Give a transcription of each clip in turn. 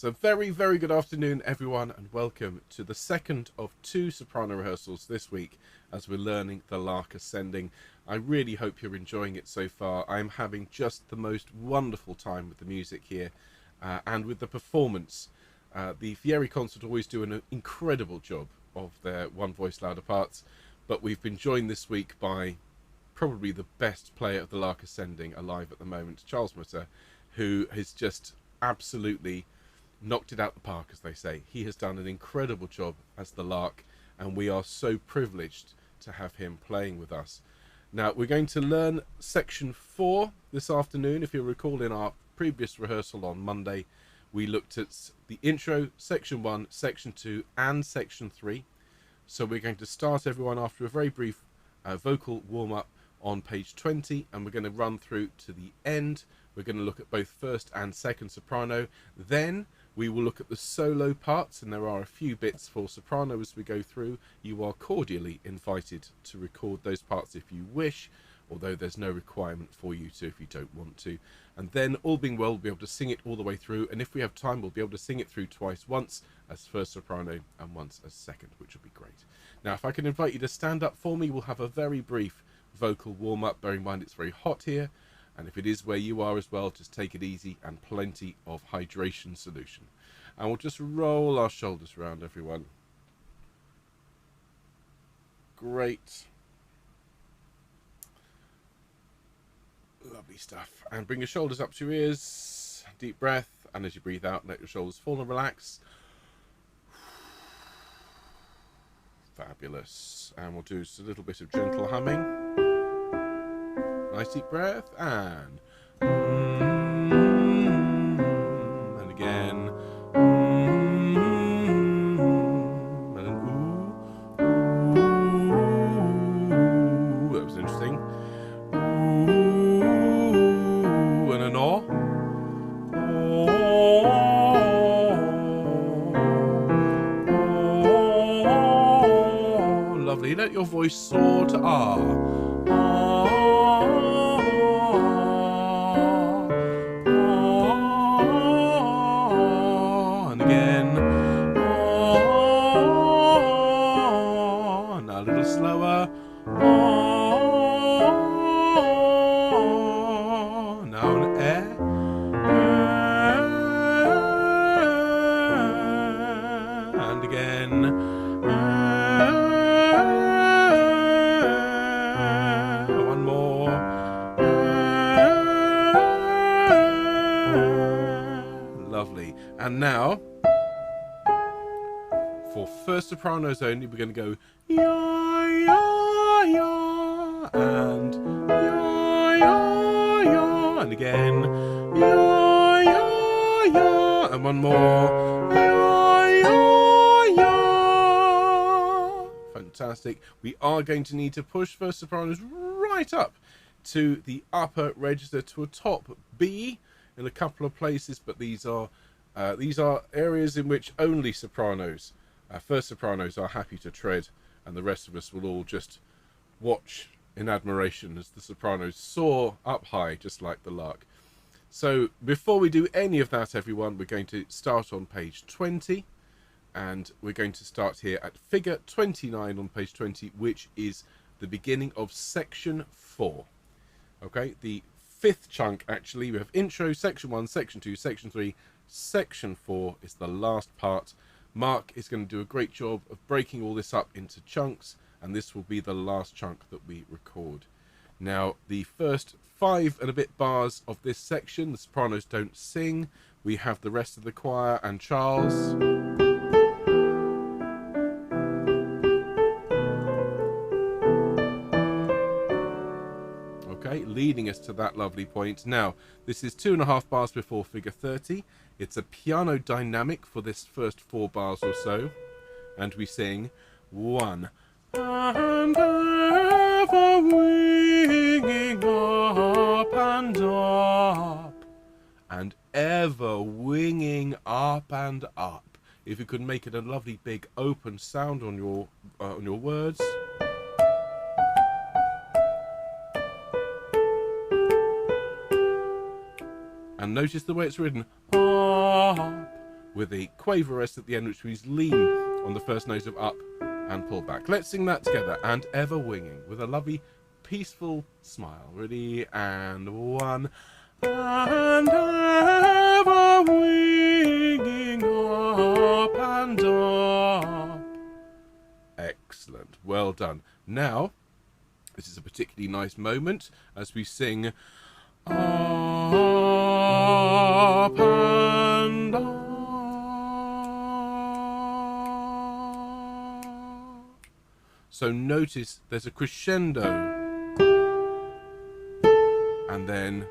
So very good afternoon everyone, and welcome to the second of two soprano rehearsals this week as we're learning the Lark Ascending. I really hope you're enjoying it so far. I'm having just the most wonderful time with the music here and with the performance. The Fieri Concert always do an incredible job of their one voice louder parts, but we've been joined this week by probably the best player of the Lark Ascending alive at the moment, Charles Mutter, who has just absolutely knocked it out the park, as they say. He has done an incredible job as the Lark, and we are so privileged to have him playing with us. Now, we're going to learn section 4 this afternoon. If you recall, in our previous rehearsal on Monday, we looked at the intro, section 1, section 2, and section 3. So we're going to start everyone after a very brief vocal warm-up on page 20, and we're going to run through to the end. We're going to look at both first and second soprano. Then we will look at the solo parts, and there are a few bits for soprano as we go through. You are cordially invited to record those parts if you wish, although there's no requirement for you to if you don't want to. And then, all being well, we'll be able to sing it all the way through, and if we have time, we'll be able to sing it through twice, once as first soprano and once as second, which will be great. Now, if I can invite you to stand up for me, we'll have a very brief vocal warm-up. Bear in mind it's very hot here, and if it is where you are as well, just take it easy and plenty of hydration solution. And we'll just roll our shoulders around, everyone. Great. Lovely stuff. And bring your shoulders up to your ears. Deep breath, and as you breathe out, let your shoulders fall and relax. Fabulous. And we'll do just a little bit of gentle humming. Nice deep breath, and again, and an ooh, that was interesting, ooh, and an aw, oh, lovely. Let your voice soar to ah. And again. Now a little slower. Now an air. And again. One more. Lovely. And now, for first sopranos only, we're going to go ya, ya, ya, and ya, ya, ya, and again, ya, ya, ya, and one more, ya, ya, ya. Fantastic. We are going to need to push first sopranos right up to the upper register, to a top B in a couple of places, but these are areas in which only sopranos, first sopranos, are happy to tread, and the rest of us will all just watch in admiration as the sopranos soar up high, just like the Lark. So before we do any of that, everyone, we're going to start on page 20, and we're going to start here at figure 29 on page 20, which is the beginning of section 4. Okay, the fifth chunk, actually. We have intro, section 1, section 2, section 3, section 4 is the last part. Mark is going to do a great job of breaking all this up into chunks, and this will be the last chunk that we record. Now, the first 5 and a bit bars of this section, the sopranos don't sing. We have the rest of the choir and Charles. Okay, leading us to that lovely point. Now, this is 2.5 bars before figure 30. It's a piano dynamic for this first 4 bars or so. And we sing 1. And ever winging up and up. And ever winging up and up. If you could make it a lovely big open sound on your words. And notice the way it's written. Up, with a quaver rest at the end, which means lean on the first note of up and pull back. Let's sing that together. And ever winging with a lovely peaceful smile. Ready? And one. And ever winging up and up. Excellent. Well done. Now, this is a particularly nice moment as we sing up and up. So notice there's a crescendo and then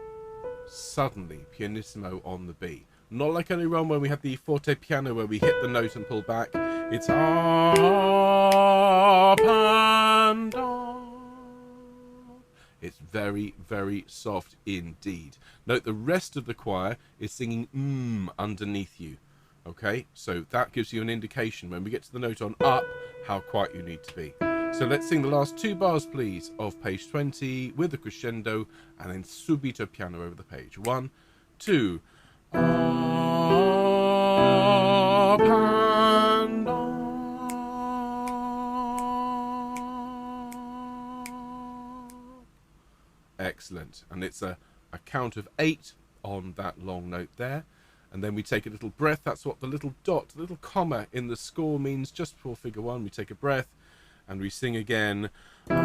suddenly pianissimo on the B. Not like earlier on when we had the forte piano where we hit the note and pull back. It's up and up. It's very, very soft indeed. Note the rest of the choir is singing underneath you. Okay, so that gives you an indication when we get to the note on up how quiet you need to be. So let's sing the last 2 bars, please, of page 20 with the crescendo and then subito piano over the page. 1, 2. Up and up. Excellent. And it's a count of 8 on that long note there. And then we take a little breath. That's what the little dot, the little comma in the score means. Just before figure 1, we take a breath and we sing again. Up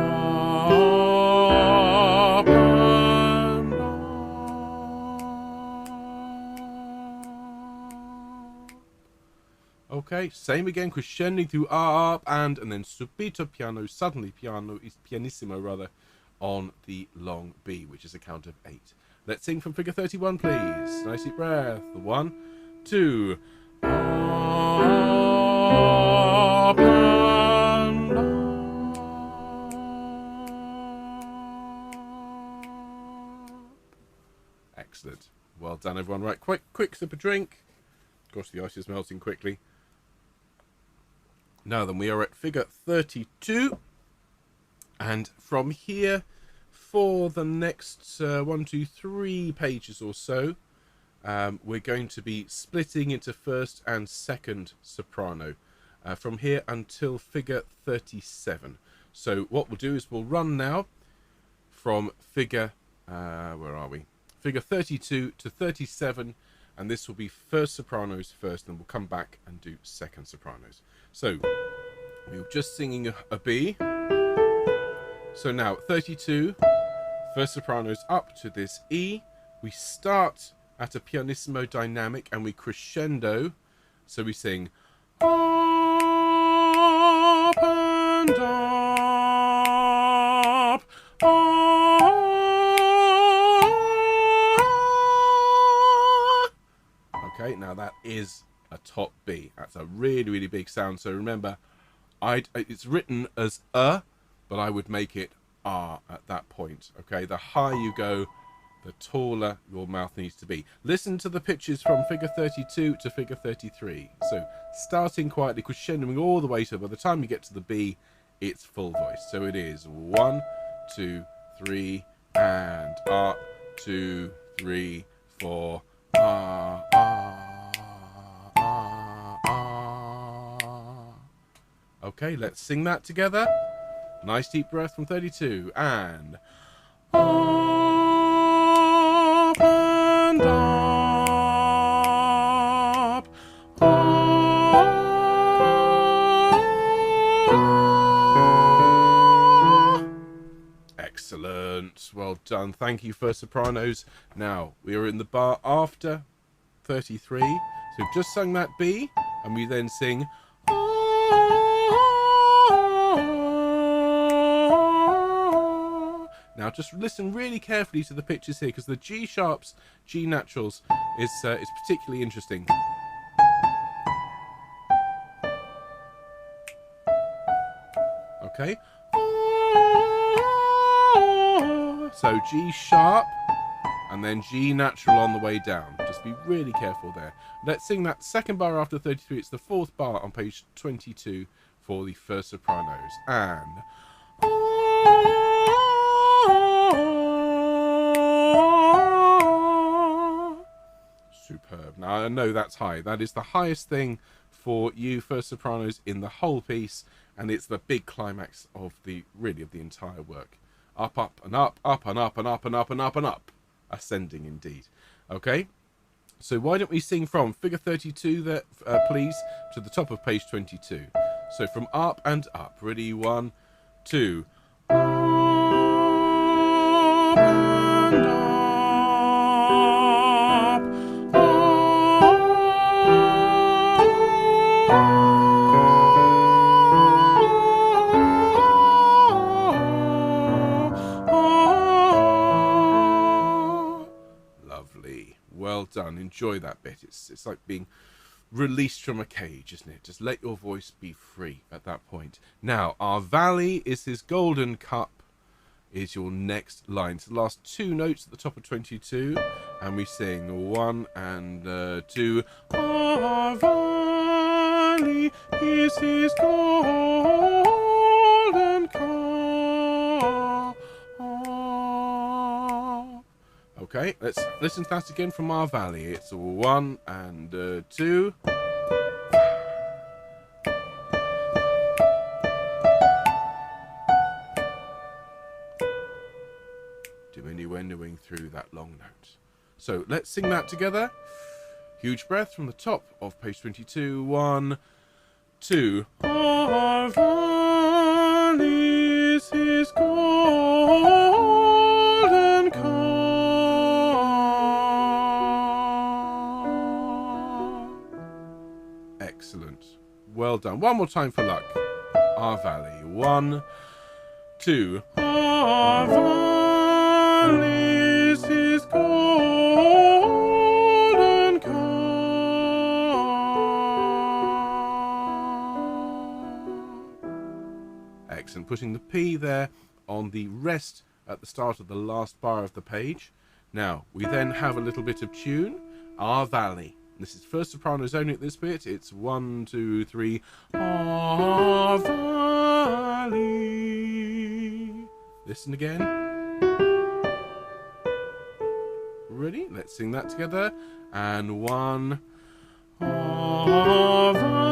and up. Okay, same again, crescending through up and then subito piano, suddenly piano is pianissimo rather, on the long B, which is a count of 8. Let's sing from figure 31, please. Nice deep breath. 1, 2. Up and up. Excellent. Well done, everyone. Right, quick sip of drink. Of course, the ice is melting quickly. Now then, we are at figure 32. And from here, for the next 1, 2, 3 pages or so, we're going to be splitting into first and second soprano from here until figure 37. So what we'll do is we'll run now from figure, where are we? Figure 32 to 37, and this will be first sopranos first, and we'll come back and do second sopranos. So we're just singing a B. So now 32. First sopranos up to this E. We start at a pianissimo dynamic and we crescendo. So we sing up and up, up. Okay, now that is a top B. That's a really, really big sound. So remember, it's written as but I would make it R at that point. Okay, the higher you go, the taller your mouth needs to be. Listen to the pitches from figure 32 to figure 33. So starting quietly, crescendoing all the way, so by the time you get to the B, it's full voice. So it is 1, 2, 3, and up, 2, 3, 4, ah, ah, ah, ah. Okay, let's sing that together. Nice deep breath from 32, and up and up, Excellent. Well done. Thank you, first sopranos. Now, we are in the bar after 33. So we've just sung that B, and we then sing Now just listen really carefully to the pitches here, because the G sharps, G naturals is particularly interesting. Okay. So G sharp and then G natural on the way down. Just be really careful there. Let's sing that second bar after 33. It's the 4th bar on page 22 for the first sopranos. And Superb. Now, I know that's high. That is the highest thing for you first sopranos in the whole piece, and it's the big climax of the entire work. Up, up, and up, up, and up, and up, and up, and up, and up. Ascending indeed. Okay? So why don't we sing from figure 32 there, please, to the top of page 22. So from up and up. Ready? 1, 2. Up and up. Lovely. Well done. Enjoy that bit. It's like being released from a cage, isn't it? Just let your voice be free at that point. Now, our valley is his golden cup is your next line. So the last 2 notes at the top of 22, and we sing 1 and 2. Our valley is his golden cup. Okay, let's listen to that again from our valley. It's 1 and 2. Diminuendoing through that long note. So let's sing that together. Huge breath from the top of page 22. 1, 2. Our valley is his golden cup. Excellent. Well done. One more time for luck. Our valley. 1, 2. Our valley is his golden cup. Excellent. Putting the P there on the rest at the start of the last bar of the page. Now, we then have a little bit of tune. Our valley. This is first sopranos only at this bit. It's 1, 2, 3. Our valley. Listen again. Ready? Let's sing that together. And 1. Our valley.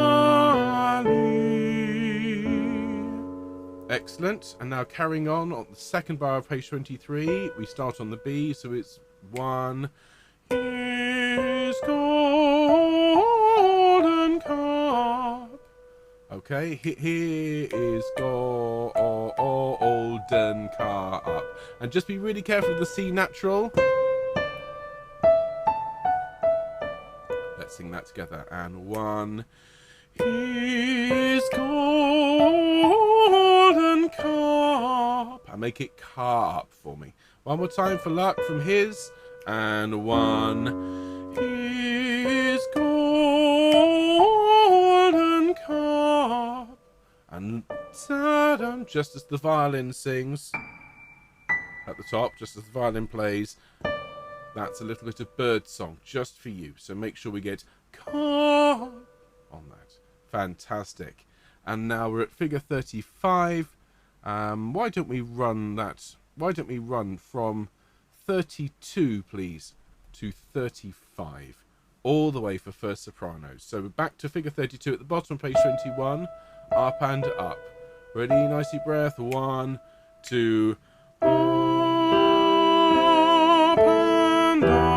Excellent. And now carrying on the second bar of page 23, we start on the B, so it's 1. His golden cup. Okay, here is golden cup. And just be really careful of the C natural. Let's sing that together. And 1. His golden cup. And make it cup for me. One more time for luck from his. And 1. His golden cup. And ta-dum, just as the violin sings at the top, just as the violin plays. That's a little bit of bird song just for you. So make sure we get cup on that. Fantastic. And now we're at figure 35. Why don't we run that? Why don't we run from 32, please, to 35, all the way for first sopranos. So we're back to figure 32 at the bottom of page 21, up and up. Ready, nice deep breath. 1, 2. Up and up.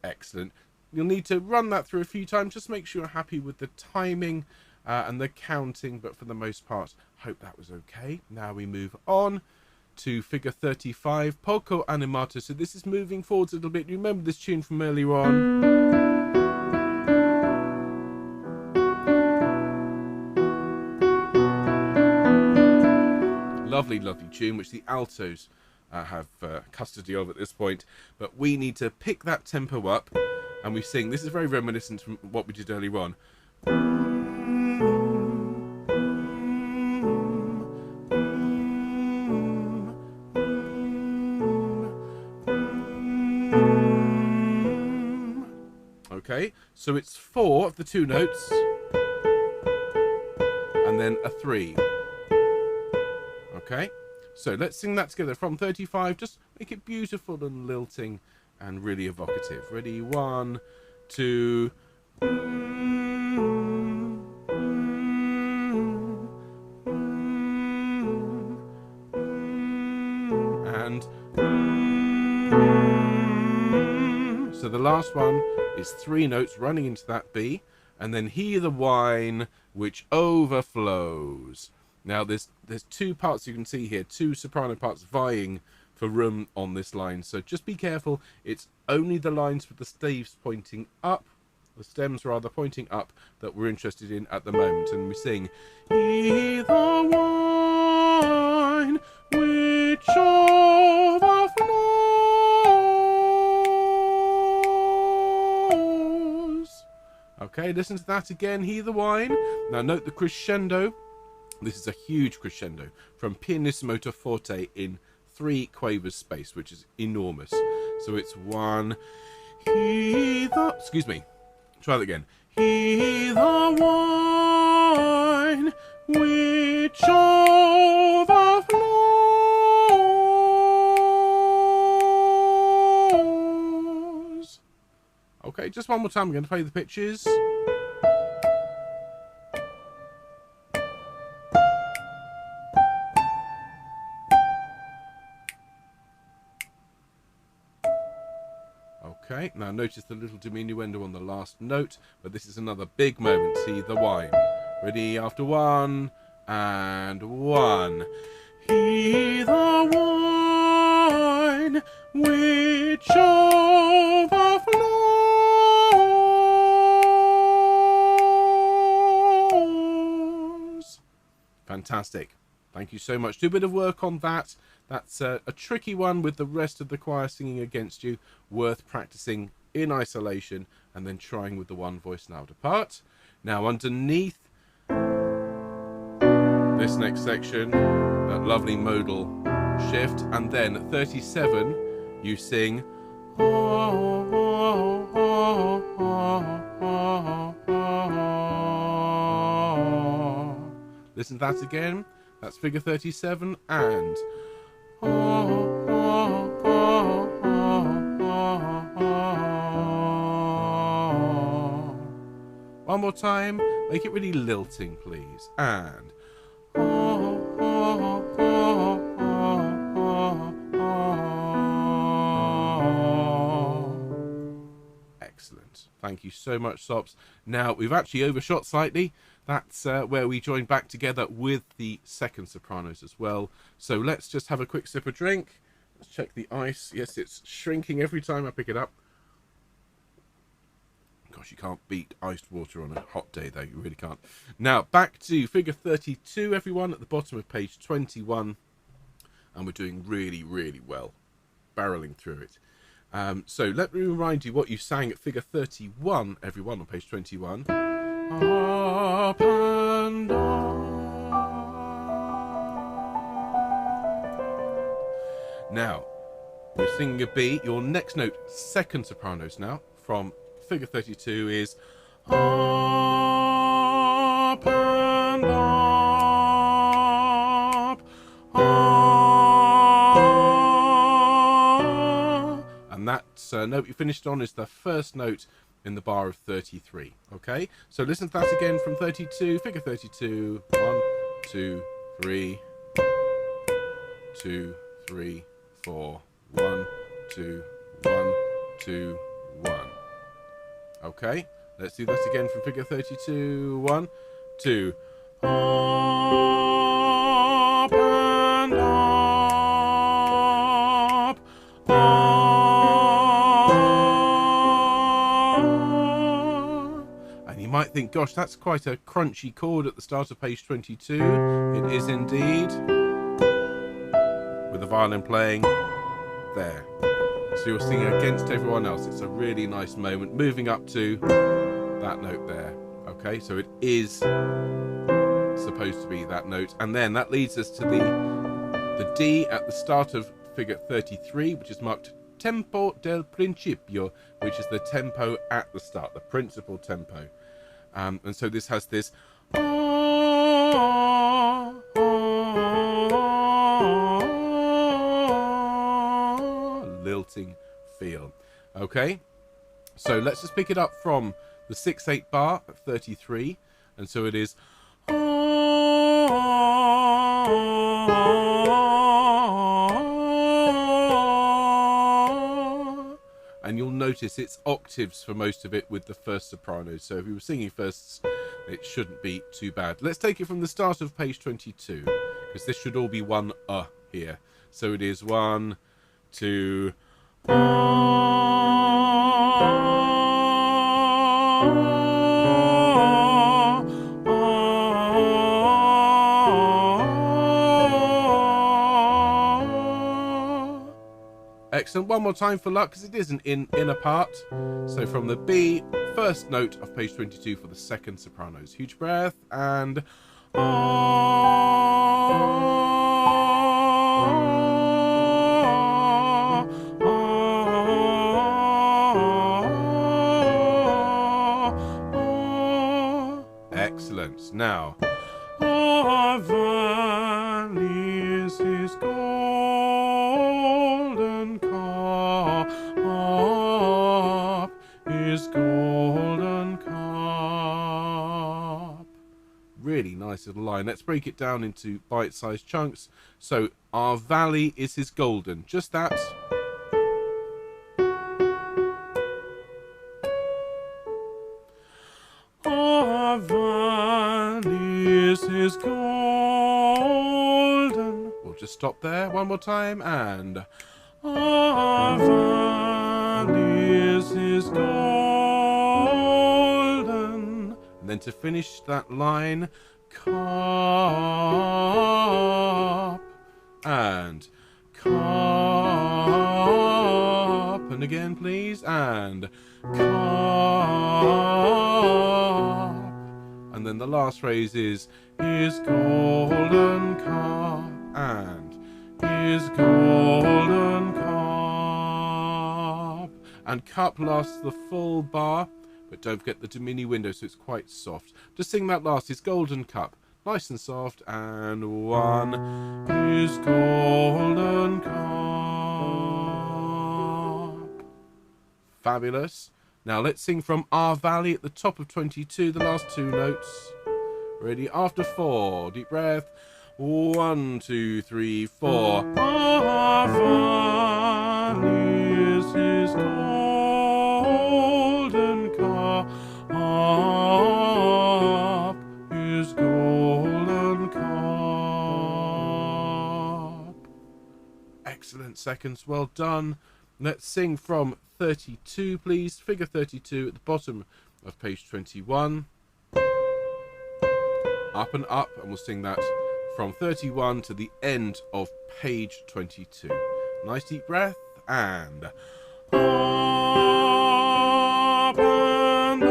Excellent. You'll need to run that through a few times. Just make sure you're happy with the timing and the counting, but for the most part, hope that was okay. Now we move on to figure 35, Poco Animato. So this is moving forwards a little bit. You remember this tune from earlier on? lovely, lovely tune, which the altos have custody of at this point. But we need to pick that tempo up, and we sing. This is very reminiscent from what we did earlier on. Okay, so it's 4 of the 2 notes, and then a 3. Okay, so let's sing that together from 35. Just make it beautiful and lilting and really evocative. Ready? 1, 2. And so the last one is 3 notes running into that B, and then hear the wine which overflows. Now there's 2 parts you can see here, 2 soprano parts vying for room on this line, so just be careful. It's only the lines with the staves pointing up, the stems rather pointing up, that we're interested in at the moment. And we sing, hear the wine which overflows. Okay, listen to that again, hear the wine. Now note the crescendo. This is a huge crescendo from pianissimo to forte in 3 quavers space, which is enormous. So it's 1, hear the, excuse me, try that again. Hear the wine which overflows. Okay, just one more time. I'm going to play the pitches. Okay, now notice the little diminuendo on the last note, but this is another big moment. See the wine. Ready? After 1 and 1. Hear the wine which overflows. Fantastic. Thank you so much. Do a bit of work on that. That's a tricky one with the rest of the choir singing against you. Worth practicing in isolation and then trying with the one voice louder part. Now underneath this next section, that lovely modal shift, and then at 37 you sing. Listen to that again. That's figure 37 and one more time. Make it really lilting, please. And excellent. Thank you so much, Sops. Now we've actually overshot slightly. That's where we join back together with the second sopranos as well. So let's just have a quick sip of drink. Let's check the ice. Yes, it's shrinking every time I pick it up. Gosh, you can't beat iced water on a hot day, though. You really can't. Now, back to figure 32, everyone, at the bottom of page 21. And we're doing really, really well, barreling through it. So let me remind you what you sang at figure 31, everyone, on page 21. Up and up. Now, we're singing a B. Your next note, second sopranos now, from figure 32 is up and up, and that note you finished on is the first note in the bar of 33. Okay, so listen to that again from 32, figure 32. 1, 2, 3, 2, 3, 4. 1, 2, 1, 2, 1. Okay, let's do that again from figure 32. 1, 2. Up and up, and you might think, gosh, that's quite a crunchy chord at the start of page 22. It is indeed. violin playing there. So you're singing against everyone else. It's a really nice moment, moving up to that note there. Okay, so it is supposed to be that note, and then that leads us to the D at the start of figure 33, which is marked tempo del principio, which is the tempo at the start, the principal tempo. And so this has this lilting feel. Okay, so let's just pick it up from the 6/8 bar at 33, and so it is. And you'll notice it's octaves for most of it with the first soprano. So if you were singing firsts, it shouldn't be too bad. Let's take it from the start of page 22, because this should all be one here. So it is 1, 2. Excellent. One more time for luck, because it isn't in a part. So from the B, first note of page 22 for the second sopranos. Huge breath and excellent. Now our valley is his golden cup, his golden cup. Really nice little line. Let's break it down into bite-sized chunks. So our valley is his golden, just that. Our valley is his golden. We'll just stop there one more time, and our valley is his golden. And then to finish that line, cup and cup, and again please, and cup. And then the last phrase is his golden cup and his golden cup. And cup lasts the full bar, but don't forget the diminuendo, so it's quite soft. Just sing that last, his golden cup, nice and soft, and 1, his golden cup. Fabulous. Now let's sing from Our Valley at the top of 22, the last 2 notes. Ready? After 4, deep breath. 1, 2, 3, 4. Our valley is his golden cup, his golden cup. Excellent seconds, well done. Let's sing from 32, please. Figure 32 at the bottom of page 21. Up and up, and we'll sing that from 31 to the end of page 22. Nice deep breath, and up and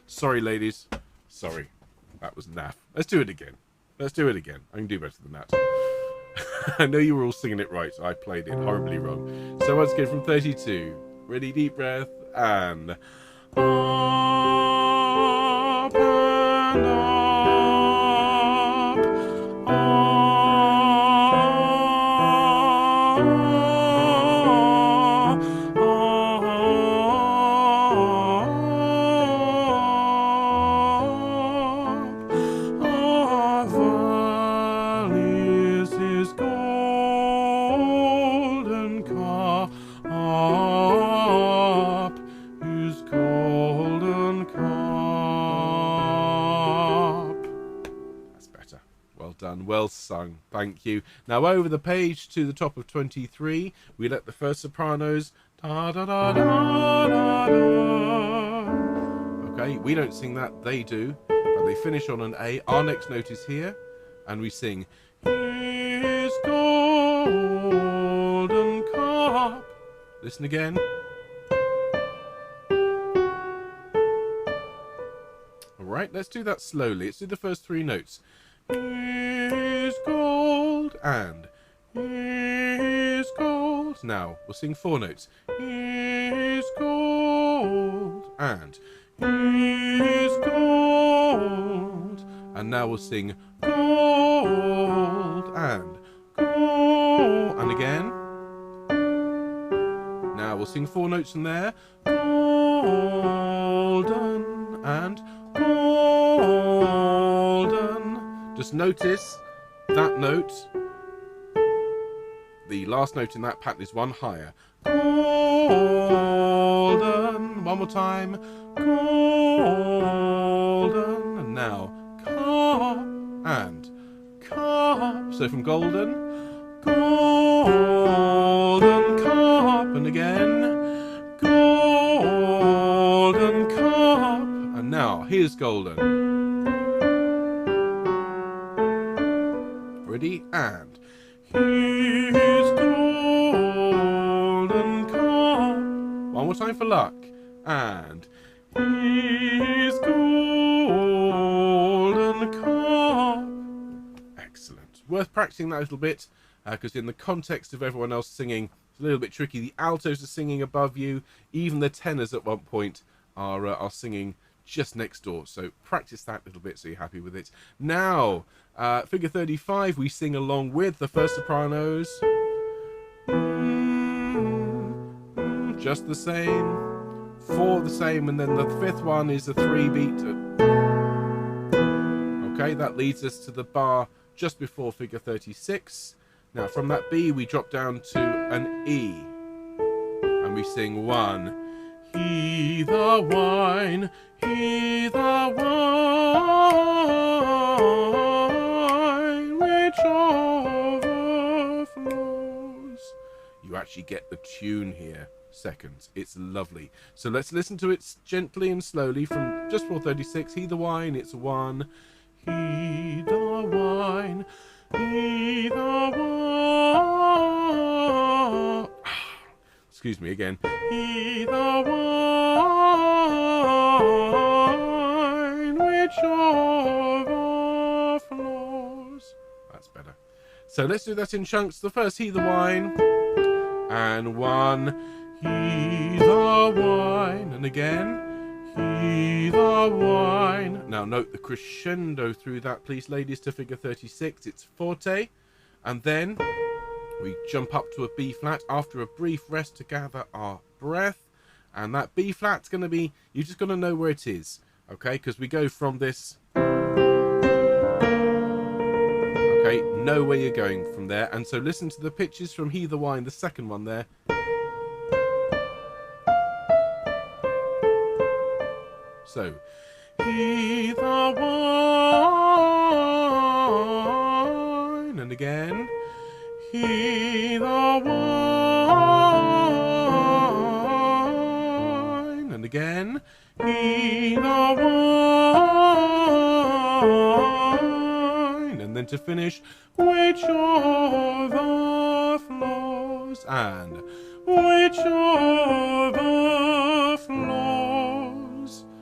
sorry, ladies. Sorry. That was naff. Let's do it again. Let's do it again. I can do better than that. I know you were all singing it right. I played it horribly wrong. So once again from 32. Ready, deep breath, and up and up, his done. Well sung. Thank you. Now over the page to the top of 23, we let the first sopranos. Da, da, da, da, da, da. Okay, we don't sing that, they do. But they finish on an A. Our next note is here, and we sing His golden cup. Listen again. Alright, let's do that slowly. Let's do the first three notes. His gold and His gold. Now, we'll sing four notes. His gold and His gold. And now we'll sing gold and gold. And again. Now we'll sing four notes in there. Golden and golden. Just notice that note. The last note in that pattern is one higher. Golden. One more time. Golden. And now cup and cup. So from golden, golden cup. And again, golden cup. And now here's golden. Ready? And His golden cup. One more time for luck. And His golden cup. Excellent. Worth practicing that a little bit, because in the context of everyone else singing, it's a little bit tricky. The altos are singing above you. Even the tenors at one point are singing just next door. So practice that a little bit so you're happy with it. Now, figure 35, we sing along with the first sopranos. Just the same. Four the same, and then the fifth one is a 3-beat. Okay, that leads us to the bar just before figure 36. Now from that B we drop down to an E, and we sing one. He the wine, he the wine which overflows. You actually get the tune here. Seconds. It's lovely. So let's listen to it gently and slowly from just before 36. He the wine, it's one. He the wine, he the wine. Excuse me again. He the wine which overflows. That's better. So let's do that in chunks. The first, he the wine, and one. He the wine, and again, he the wine. Now note the crescendo through that, please, ladies, to figure 36. It's forte, and then we jump up to a B flat after a brief rest to gather our breath. And that B flat's going to be, you just got to know where it is, okay? Because we go from this, okay, know where you're going from there. And so listen to the pitches from He the Wine, the second one there. So, he the wine, and again, he the wine, and again, he the wine, and then to finish, which overflows, and which overflows.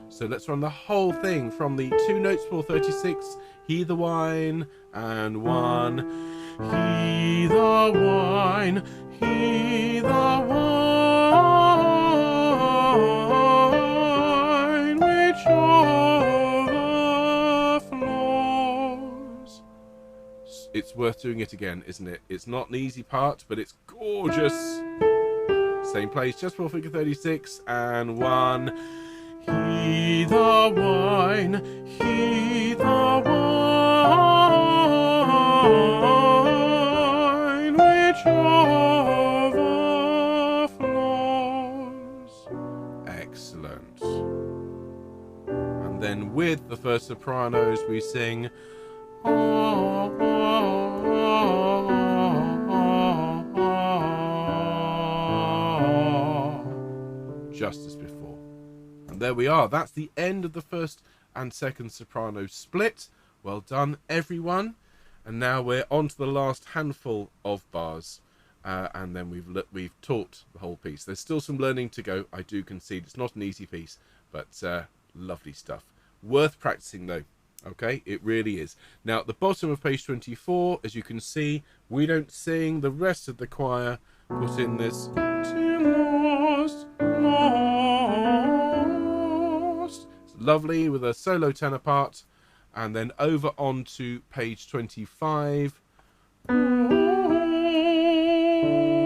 So let's run the whole thing from the two notes for 36, he the wine, and one, he the wine, he the wine, which overflows. It's worth doing it again, isn't it? It's not an easy part, but it's gorgeous. Same place, just for figure 36, and one. He the wine, he the wine, which overflows. Excellent. And then with the first sopranos we sing Just as before. And there we are. That's the end of the first and second soprano split. Well done, everyone. And now we're on to the last handful of bars. And then we've taught the whole piece. There's still some learning to go. I do concede it's not an easy piece, but lovely stuff. Worth practicing though. Okay, it really is. Now at the bottom of page 24, as you can see, we don't sing. The rest of the choir put in this lost, lost. It's lovely with a solo tenor part, and then over on to page 25.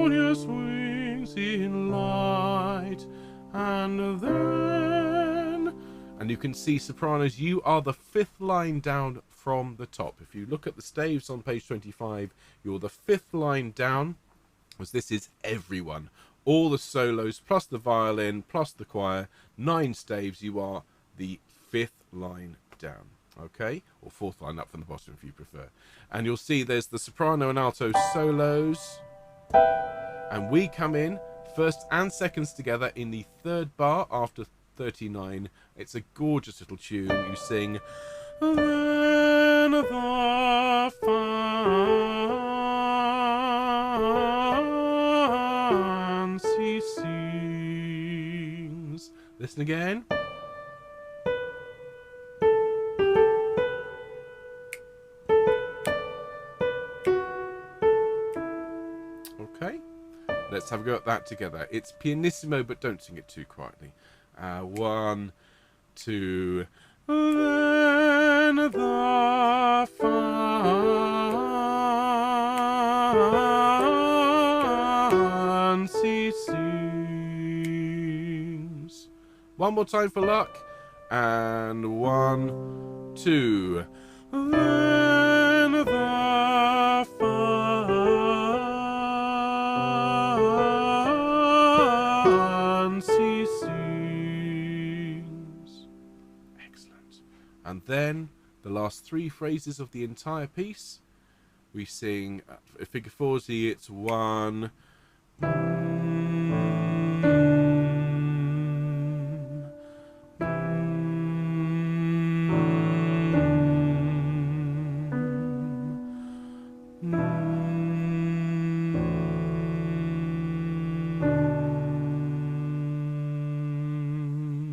Glorious wings in light, and then, and you can see sopranos, you are the fifth line down from the top. If you look at the staves on page 25, you're the fifth line down, as this is everyone. All the solos, plus the violin, plus the choir, 9 staves, you are the fifth line down. Okay, or fourth line up from the bottom if you prefer. And you'll see there's the soprano and alto solos, and we come in first and seconds together in the third bar after 39. It's a gorgeous little tune. You sing, then the fancy sings. Listen again. Okay, let's have a go at that together. It's pianissimo, but don't sing it too quietly. 1, 2. Then the fancy sings. One more time for Lark. And 1, 2. Then the fancy sings. Excellent. And then the last 3 phrases of the entire piece, we sing figure 40. It's 1.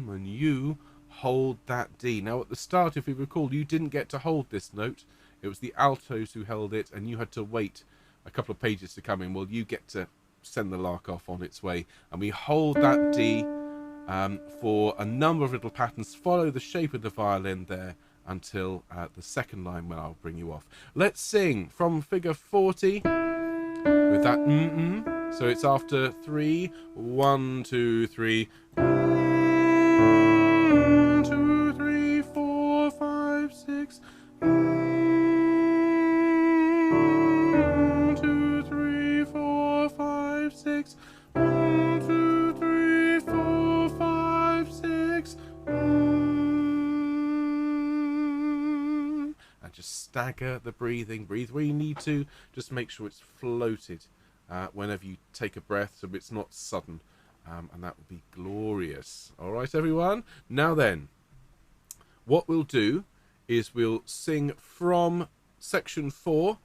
And you hold that D. Now at the start, if you recall, you didn't get to hold this note. It was the altos who held it, and you had to wait a couple of pages to come in. Well, you get to send the lark off on its way, and we hold that D for a number of little patterns. Follow the shape of the violin there until the second line when I'll bring you off. Let's sing from figure 40 with that So it's after 3. 1, 2, 3. 1, 2, 3, 4, 5, 6. 1, 2, 3, 4, 5, 6. 1, 2, 3, 4, 5, 6. And just stagger the breathing. Breathe where you need to. Just make sure it's floated whenever you take a breath, so it's not sudden. And that will be glorious. All right, everyone. Now then, what we'll do is we'll sing from section 4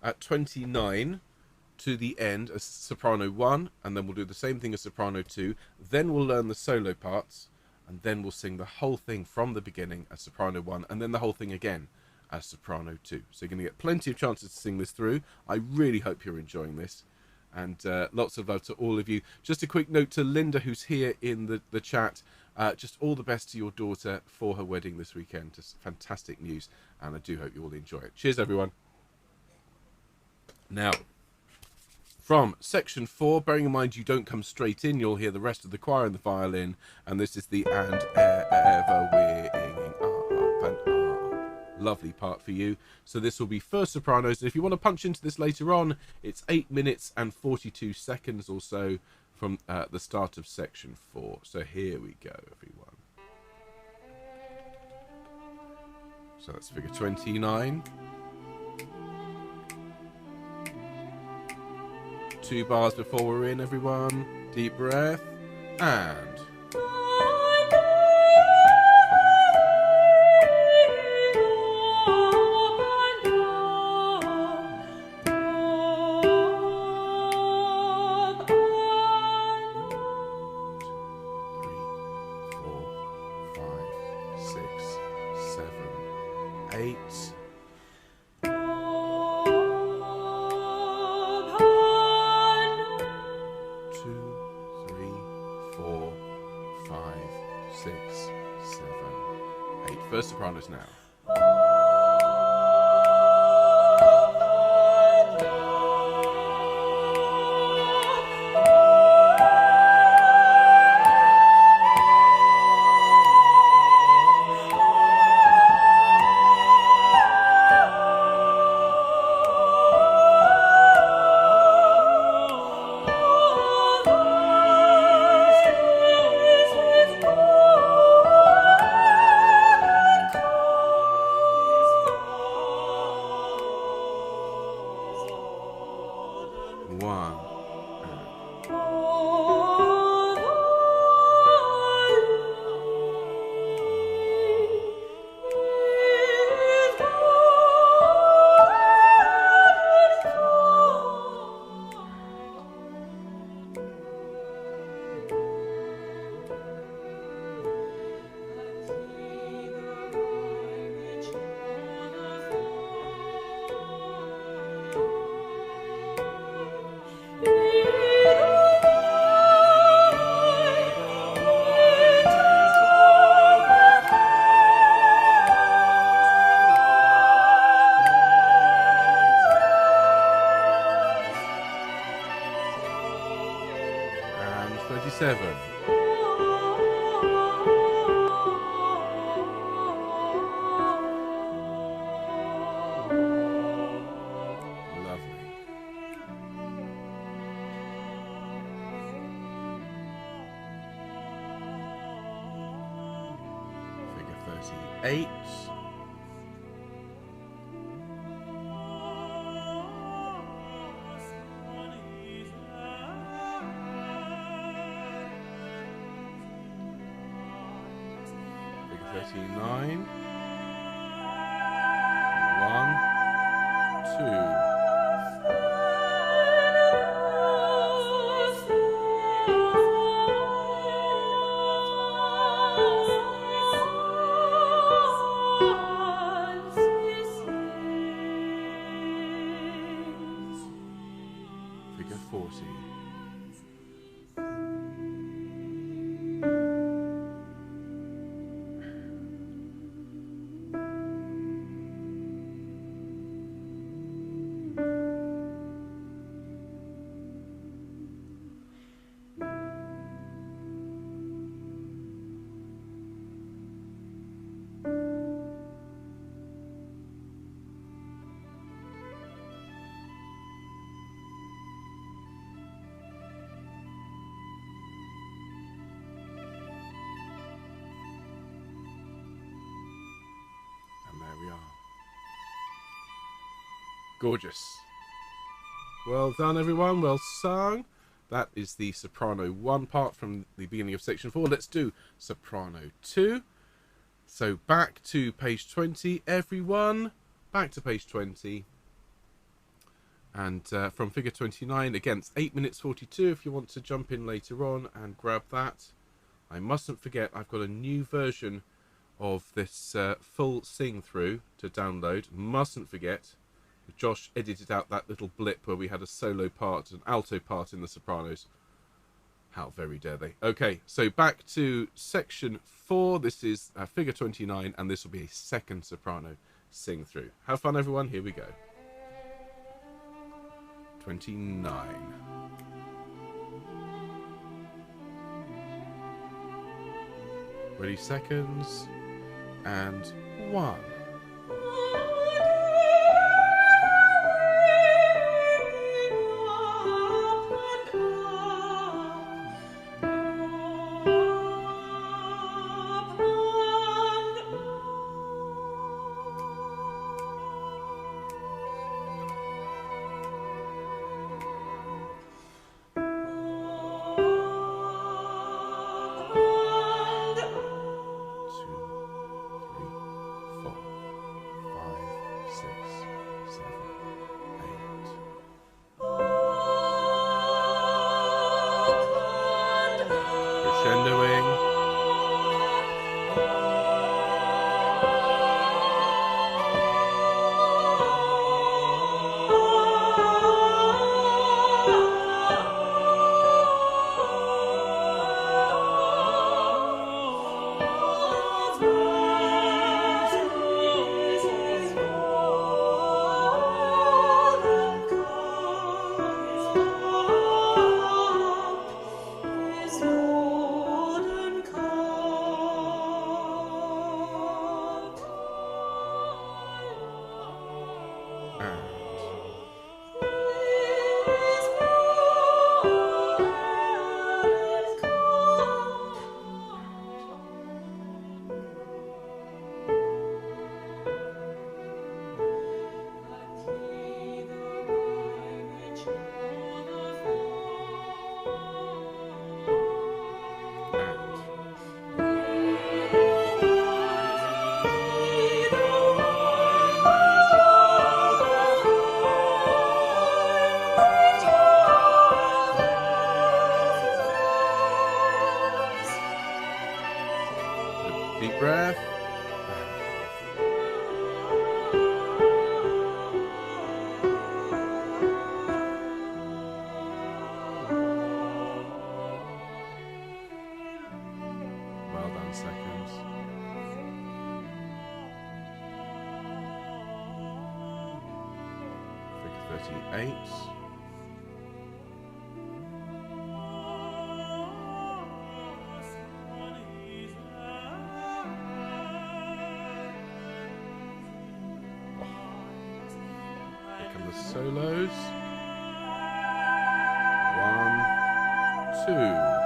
at 29 to the end as soprano 1, and then we'll do the same thing as soprano 2. Then we'll learn the solo parts, and then we'll sing the whole thing from the beginning as soprano 1, and then the whole thing again as soprano 2. So you're going to get plenty of chances to sing this through. I really hope you're enjoying this. And lots of love to all of you. Just a quick note to Linda, who's here in the chat. Just all the best to your daughter for her wedding this weekend. Just fantastic news. And I do hope you all enjoy it. Cheers, everyone. Now, from section 4, bearing in mind you don't come straight in, you'll hear the rest of the choir and the violin. And this is the and ever winging up and up. Lovely part for you. So this will be first sopranos, and if you want to punch into this later on, it's 8 minutes and 42 seconds or so from the start of section 4. So here we go, everyone. So that's figure 29. 2 bars before we're in, everyone. Deep breath. And... First sopranos now. Eight. Figure 39. 1, 2. Figure 40. We are. Gorgeous. Well done, everyone. Well sung. That is the soprano 1 part from the beginning of section 4. Let's do soprano 2. So back to page 20, everyone. Back to page 20. And from figure 29, again, it's 8 minutes 42 if you want to jump in later on and grab that. I mustn't forget, I've got a new version of this full sing through to download. Mustn't forget, Josh edited out that little blip where we had a solo part, an alto part in the sopranos. How very dare they. Okay, so back to section 4. This is figure 29, and this will be a second soprano sing through. Have fun, everyone. Here we go. 29. Ready, seconds. And 1. Deep breath. Well done, seconds. Figure 38. Here come the solos. 1, 2.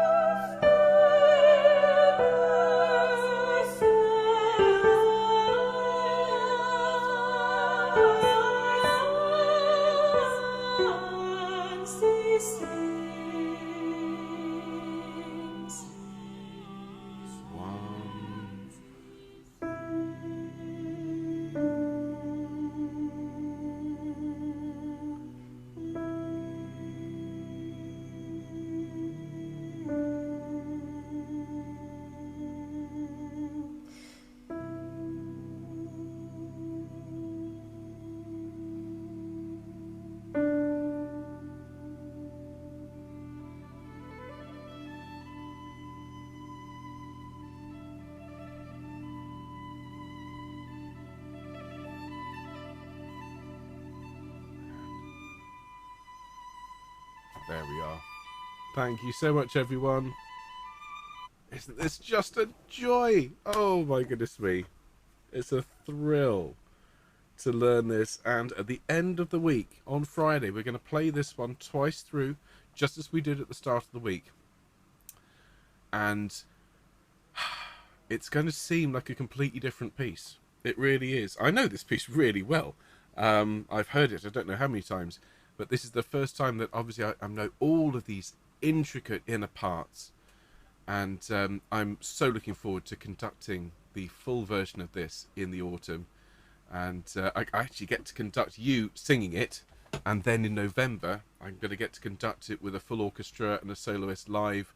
There we are. Thank you so much, everyone. Isn't this just a joy? Oh my goodness me. It's a thrill to learn this. And at the end of the week, on Friday, we're going to play this one twice through, just as we did at the start of the week. And it's going to seem like a completely different piece. It really is. I know this piece really well. I've heard it, I don't know how many times. But this is the first time that obviously I know all of these intricate inner parts. And I'm so looking forward to conducting the full version of this in the autumn. And I actually get to conduct you singing it. And then in November, I'm going to get to conduct it with a full orchestra and a soloist live.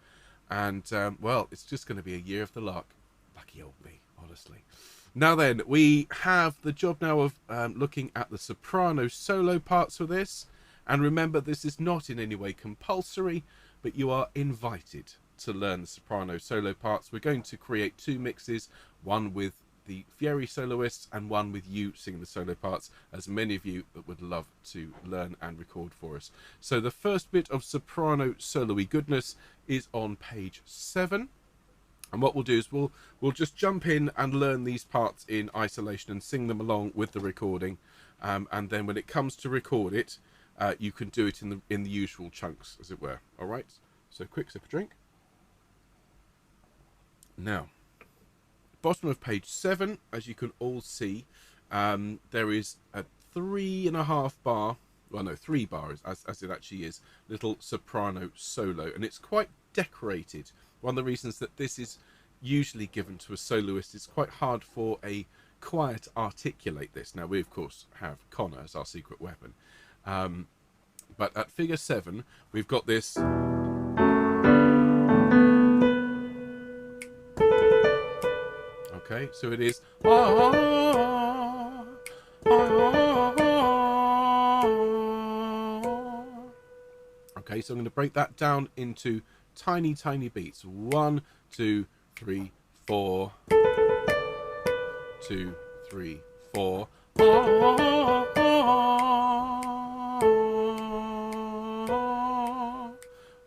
And, well, it's just going to be a year of the Lark. Lucky old me, honestly. Now then, we have the job now of looking at the soprano solo parts for this. And remember, this is not in any way compulsory, but you are invited to learn the soprano solo parts. We're going to create 2 mixes, one with the Fieri soloists and one with you singing the solo parts, as many of you that would love to learn and record for us. So the first bit of soprano solo-y goodness is on page 7. And what we'll do is we'll just jump in and learn these parts in isolation and sing them along with the recording. And then when it comes to record it, you can do it in the usual chunks, as it were. All right. So quick sip of drink. Now, bottom of page 7, as you can all see, there is a 3.5 bar. Well, no, 3 bars, as it actually is, little soprano solo, and it's quite decorated. One of the reasons that this is usually given to a soloist, it's quite hard for a choir to articulate this. Now, we of course have Connor as our secret weapon. But at figure 7, we've got this. Okay, so it is. Ah, ah. Okay, so I'm going to break that down into tiny, tiny beats. 1, 2, 3, 4. 2, 3, 4.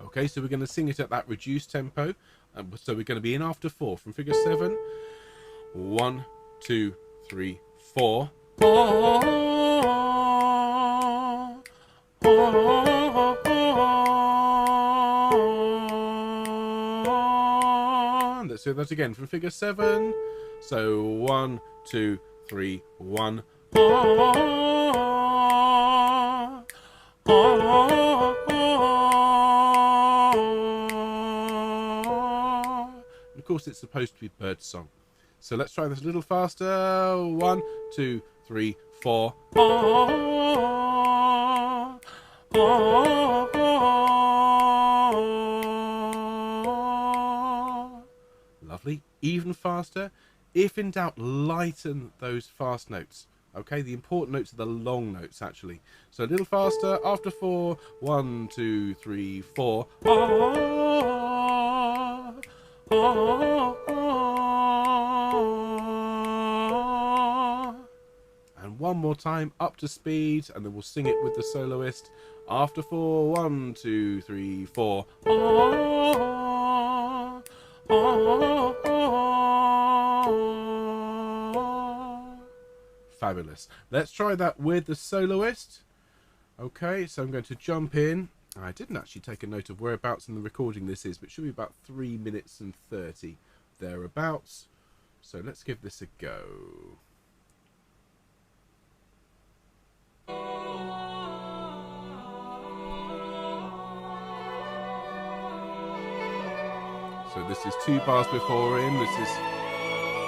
Okay, so we're going to sing it at that reduced tempo. So we're going to be in after 4 from figure 7. 1, 2, 3, 4. Let's do that again from figure 7. So 1, 2, 3, 1. And of course, it's supposed to be bird song. So let's try this a little faster. 1, 2, 3, 4. Lovely. Even faster. If in doubt, lighten those fast notes. Okay, the important notes are the long notes, actually. So a little faster. After 4. 1, 2, 3, 4. And one more time, up to speed, and then we'll sing it with the soloist. After 4. 1, 2, 3, 4. Fabulous. Let's try that with the soloist. Okay, so I'm going to jump in. I didn't actually take a note of whereabouts in the recording this is, but it should be about 3 minutes and 30 thereabouts. So let's give this a go. So this is 2 bars before in. This is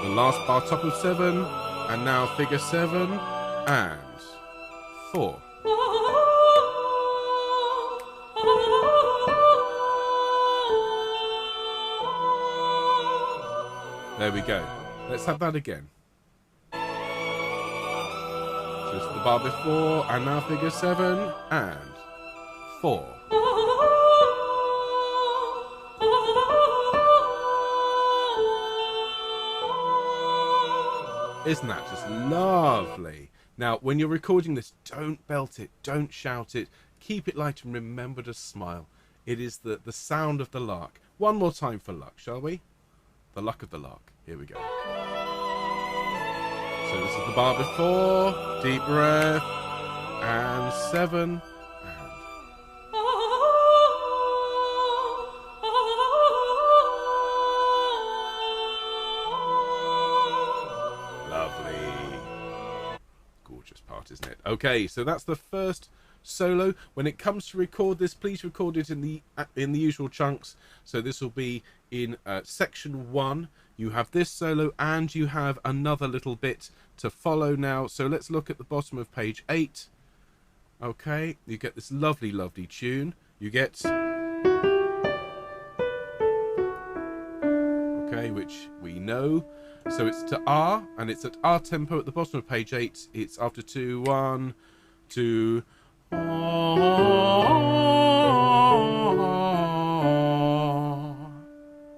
the last bar, top of 7, and now figure 7 and 4. There we go. Let's have that again. So this is the bar before, and now figure 7 and 4. Isn't that just lovely? Now, when you're recording this, don't belt it, don't shout it, keep it light and remember to smile. It is the sound of the lark. One more time for luck, shall we? The luck of the lark. Here we go. So this is the bar before, deep breath, and 7, gorgeous part, isn't it? Okay, so that's the first solo. When it comes to record this, please record it in the usual chunks. So this will be in section 1. You have this solo and you have another little bit to follow now. So let's look at the bottom of page 8. Okay, you get this lovely, lovely tune. You get, okay, which we know. So it's to R, and it's at R tempo at the bottom of page 8. It's after 2, 1, 2.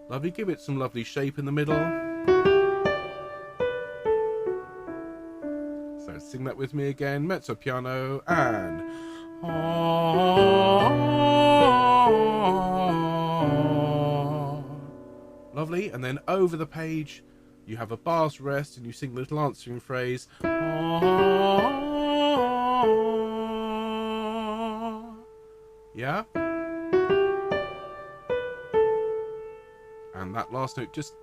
Lovely. Give it some lovely shape in the middle. So sing that with me again. Mezzo piano and lovely. And then over the page you have a bar's rest and you sing the little answering phrase. Yeah? And that last note just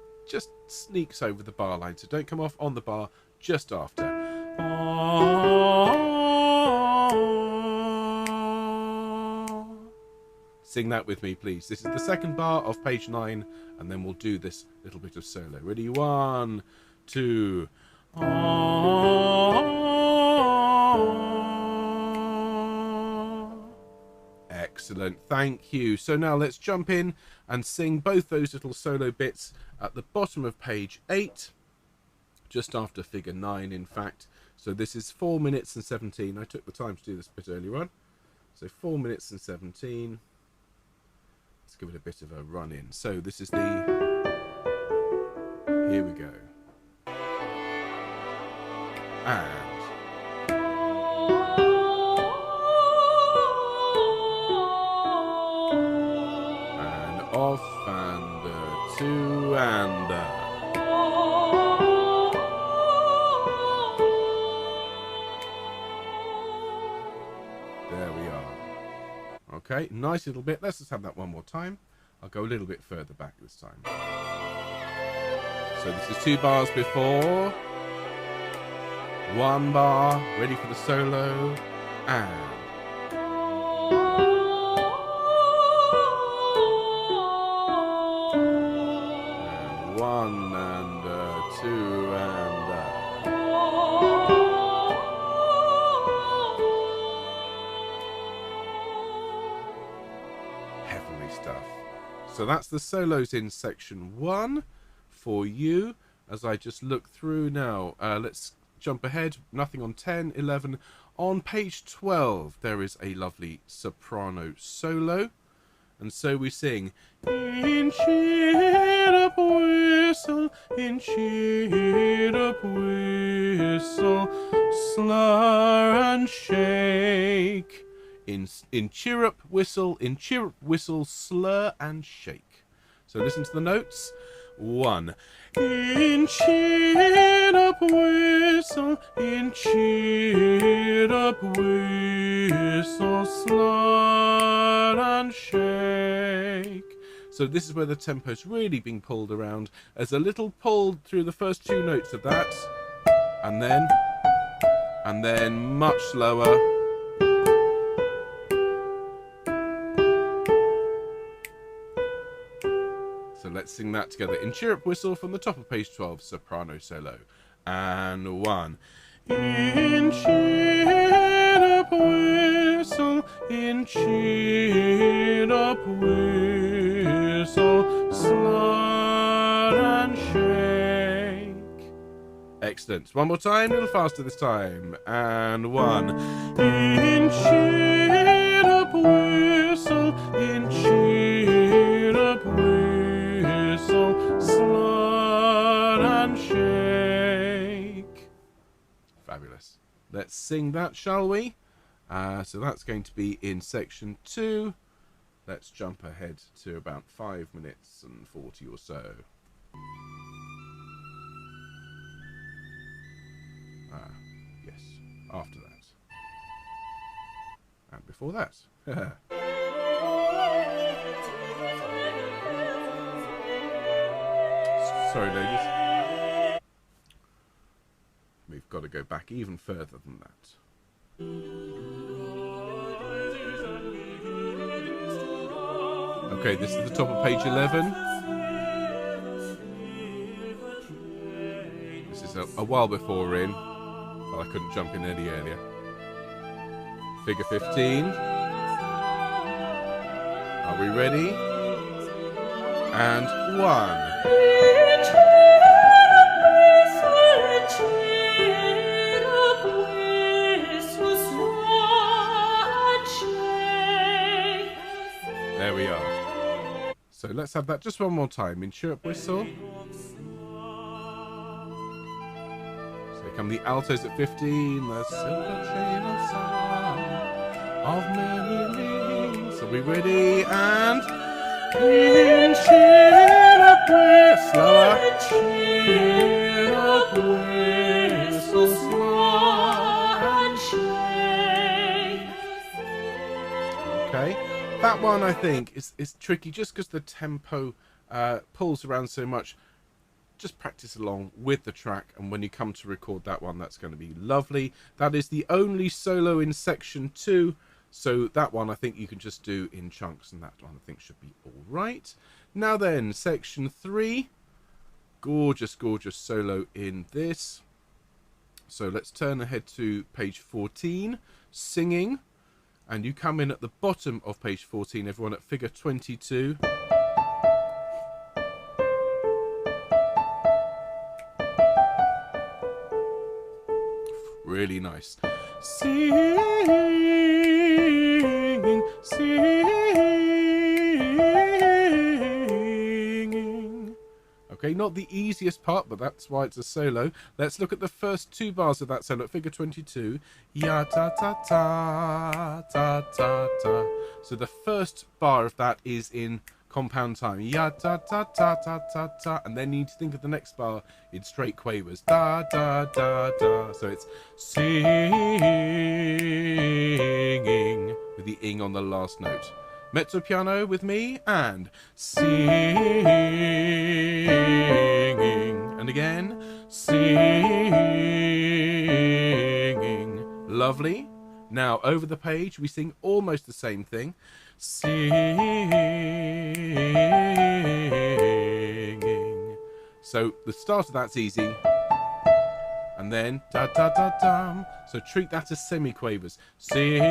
sneaks over the bar line, so don't come off on the bar, just after. Sing that with me, please. This is the second bar of page 9, and then we'll do this little bit of solo. Ready? 1, 2. Excellent, thank you. So now let's jump in and sing both those little solo bits at the bottom of page 8. just after figure 9 in fact. So this is 4 minutes and 17. I took the time to do this bit earlier on. So 4 minutes and 17. Let's give it a bit of a run in. So this is the... Here we go. And... off and 2 and there we are. Okay, nice little bit. Let's just have that one more time. I'll go a little bit further back this time. So this is 2 bars before, 1 bar, ready for the solo, and 1 and 2 and heavenly stuff. So that's the solos in section 1 for you. As I just look through now, let's jump ahead. Nothing on 10, 11. On page 12 there is a lovely soprano solo. And so we sing, in cheer-up whistle, in cheer-up whistle, slur and shake. In cheer-up whistle, slur and shake. So listen to the notes. 1. In cheer-up whistle, in cheer-up whistle, slur and shake. So this is where the tempo's really being pulled around. There's a little pull through the first 2 notes of that, and then much slower. So let's sing that together. In cheer-up whistle from the top of page 12, soprano solo. And 1. In cheer-up whistle, in cheer-up whistle, slur and shake. Excellent. One more time, a little faster this time. And 1. In cheer-up whistle, in cheer-up whistle, slur and shake. Fabulous. Let's sing that, shall we? So that's going to be in section 2. Let's jump ahead to about 5 minutes and 40 or so. Yes, after that. And before that. Sorry, ladies. We've got to go back even further than that. Okay, this is the top of page 11. This is a while before we're in, but I couldn't jump in any earlier. Figure 15. Are we ready? And 1. There we are. So let's have that just one more time. In chirp whistle. So here come the altos at 15. The silver chain of song of many rings. Are we ready? And in chirp whistle. Slower. Chirp whistle. Slow. Okay. That one, I think, is tricky just because the tempo pulls around so much. Just practice along with the track, and when you come to record that one, that's going to be lovely. That is the only solo in section 2, so that one I think you can just do in chunks, and that one I think should be all right. Now then, section 3. Gorgeous, gorgeous solo in this. So let's turn ahead to page 14, singing. And you come in at the bottom of page 14, everyone, at figure 22. really nice. Singing, singing. Okay, not the easiest part, but that's why it's a solo. Let's look at the first 2 bars of that solo at figure 22. Ya ta ta ta ta ta ta. So the first bar of that is in compound time. Ya ta ta ta ta ta ta. And then you need to think of the next bar in straight quavers. Da da da da. So it's singing with the ing on the last note. Mezzo piano with me, and singing, and again, singing. Lovely. Now, over the page, we sing almost the same thing. Singing. So, the start of that's easy. And then, da-da-da-dum. So treat that as semi-quavers. Sing.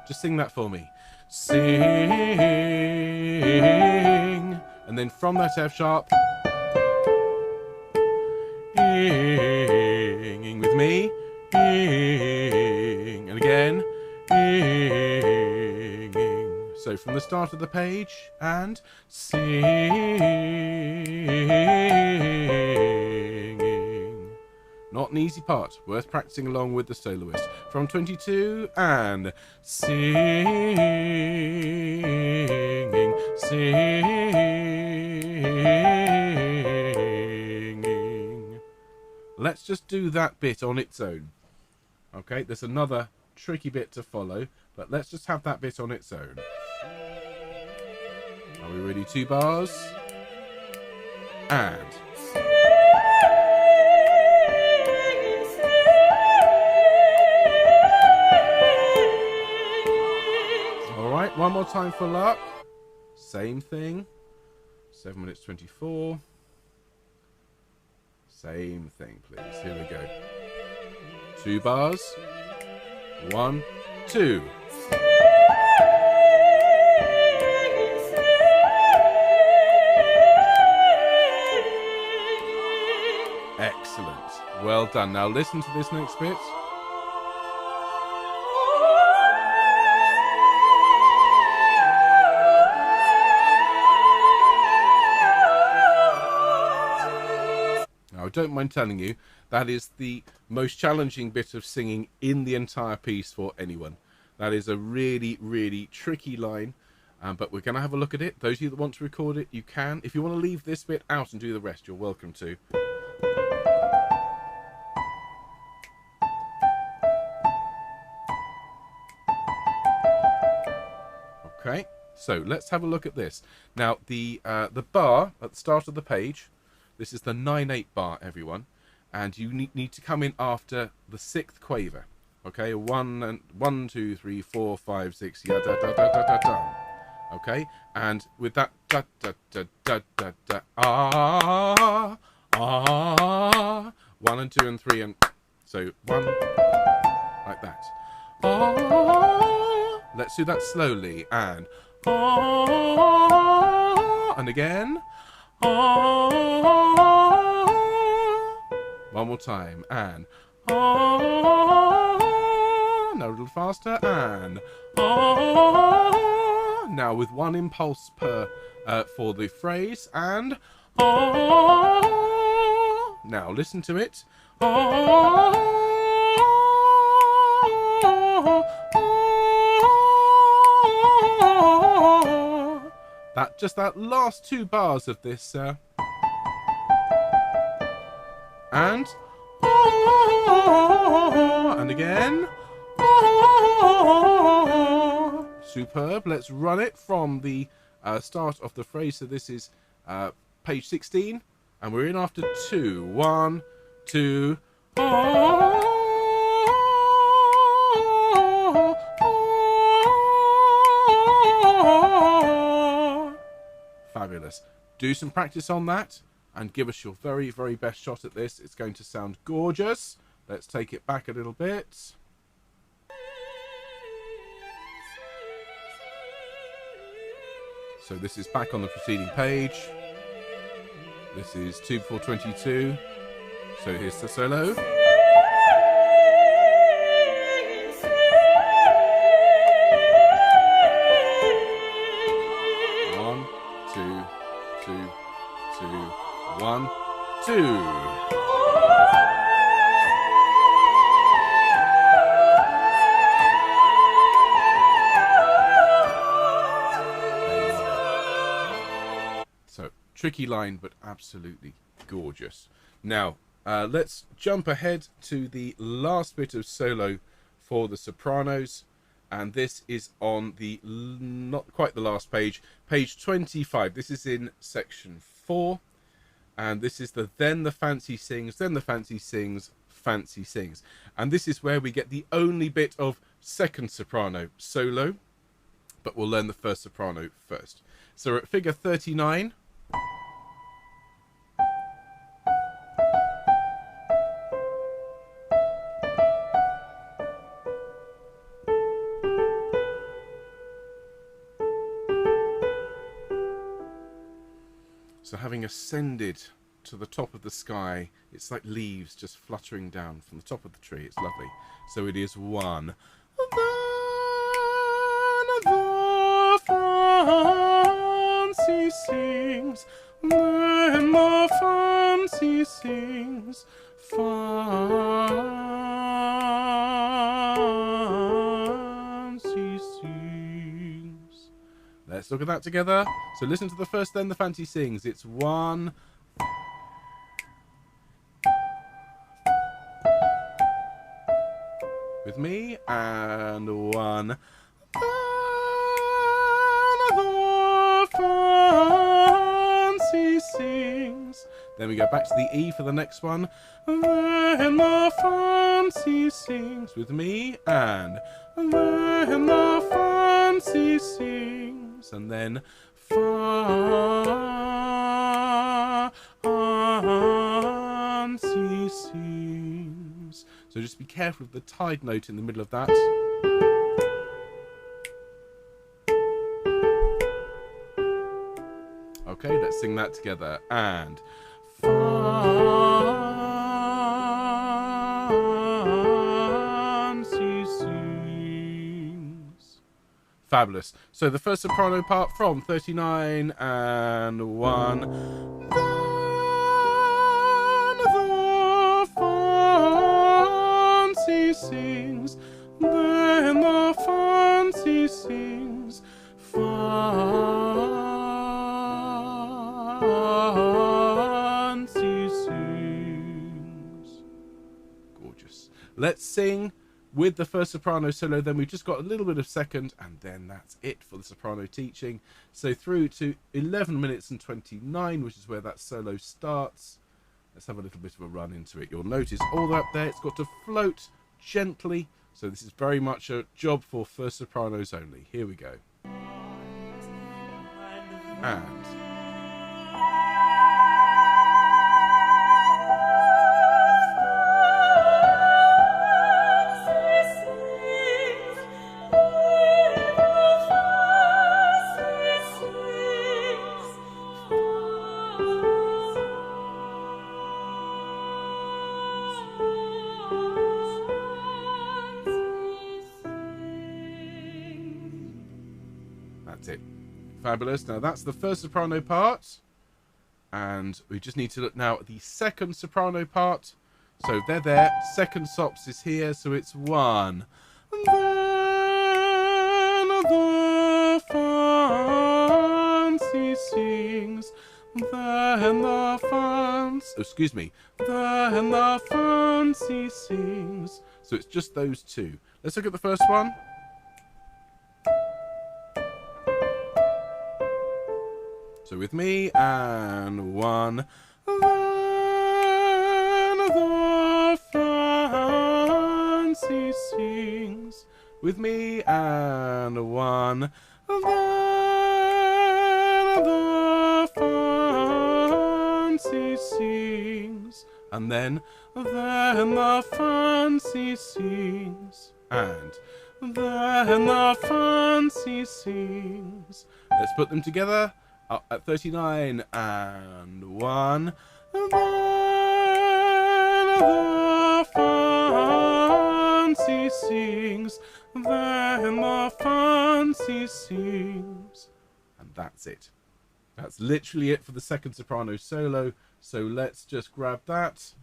Just sing that for me. Sing. And then from that F sharp, ing with me. Ing. And again, ing. So from the start of the page, and singing. Not an easy part, worth practicing along with the soloist. From 22, and singing, singing. Let's just do that bit on its own. Okay, there's another tricky bit to follow, but let's just have that bit on its own. Are we ready? 2 bars. And. Alright, one more time for Lark. Same thing. 7 minutes 24. Same thing, please. Here we go. 2 bars. 1, 2. Excellent. Well done. Now listen to this next bit. Now, I don't mind telling you, that is the most challenging bit of singing in the entire piece for anyone. That is a really, really tricky line. But we're going to have a look at it. Those of you that want to record it, you can. If you want to leave this bit out and do the rest, you're welcome to. Okay, so let's have a look at this. Now, the bar at the start of the page, this is the 9/8 bar, everyone. And you need to come in after the 6th quaver. Okay, 1, 2, 3, 4, 5, 6, ya da da da da da da. Okay, and with that da da da da da da ah ah 1 and 2 and 3 and so 1 like that. Ah, let's do that slowly and ah, and again ah, one more time and ah, now a little faster and ah. Now with 1 impulse per for the phrase and oh. Now listen to it. Oh. That last 2 bars of this and oh. And again. Oh. Superb. Let's run it from the start of the phrase. So this is page 16, and we're in after 2. 1, 2. Fabulous. Do some practice on that, and give us your very, very best shot at this. It's going to sound gorgeous. Let's take it back a little bit. So this is back on the preceding page. This is 2/4/22. So here's the solo. 1, 2, 2, 2, 1, 2. So, tricky line, but absolutely gorgeous. Now, let's jump ahead to the last bit of solo for the sopranos. And this is on the, not quite the last page, page 25. This is in section 4. And this is the then the fancy sings, then the fancy sings, fancy sings. And this is where we get the only bit of second soprano solo. But we'll learn the first soprano first. So we're at figure 39. So having ascended to the top of the sky, it's like leaves just fluttering down from the top of the tree. It's lovely. So it is 1. Then the fancy sings, then the fancy sings, fancy sings. Let's look at that together. So listen to the first, then the fancy sings. It's 1. With me, and 1. Then the fancy sings. Then we go back to the E for the next one. Then the fancy sings. With me, and then the fancy sings. And then fancy sings. So just be careful of the tied note in the middle of that. Okay, let's sing that together. And fancy sings. Fabulous. So the first soprano part from 39 and 1. Then the fancy sings. Then the fancy sings. Fancy sings. Gorgeous. Let's sing with the first soprano solo, then we've just got a little bit of second, and then that's it for the soprano teaching. So through to 11 minutes and 29, which is where that solo starts. Let's have a little bit of a run into it. You'll notice all the way up there, it's got to float gently. So this is very much a job for first sopranos only. Here we go. And that's it. Fabulous. Now that's the first soprano part, and we just need to look now at the second soprano part. So they're there. Second sops is here, so it's 1. Then the fancy sings. Then the Then the fancy sings. So it's just those two. Let's look at the first one. So with me, and 1. Then the fancy sings. With me, and 1. Then the fancy sings. And then the fancy sings. And then the fancy sings. Let's put them together. Up at 39 and 1. Then the fancy sings, then the fancy sings. And that's it. That's literally it for the second soprano solo. So let's just grab that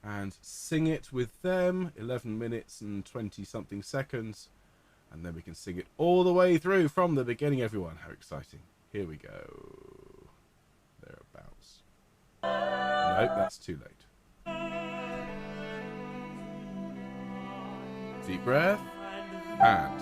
and sing it with them. 11 minutes and 20 something seconds. And then we can sing it all the way through from the beginning, everyone. How exciting. Here we go. Thereabouts. Nope, that's too late. Deep breath. And...